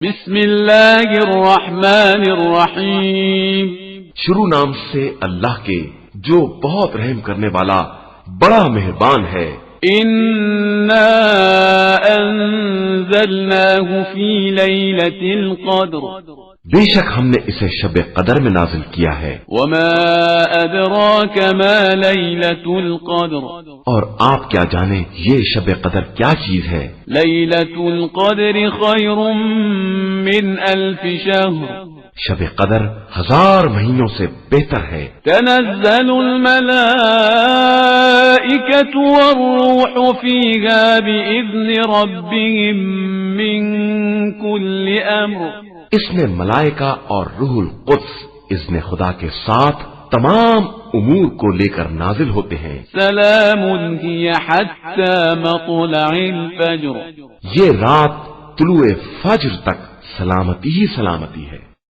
بسم اللہ الرحمن الرحیم، شروع نام سے اللہ کے جو بہت رحم کرنے والا بڑا مہربان ہے۔ انا انزلناہ فی لیلۃ القدر، بے شک ہم نے اسے شب قدر میں نازل کیا ہے۔ وما ادراک ما لیلۃ القدر، اور آپ کیا جانیں یہ شب قدر کیا چیز ہے؟ لیلۃ القدر خیر من الف شہر، شب قدر 1000 مہینوں سے بہتر ہے۔ تنزل الملائکۃ والروح فیہا بإذن ربہم من کل امر، اس میں ملائکہ اور روح القدس اذن خدا کے ساتھ تمام امور کو لے کر نازل ہوتے ہیں۔ سلام ہی حتی مطلع الفجر، یہ رات طلوع فجر تک سلامتی ہی سلامتی ہے۔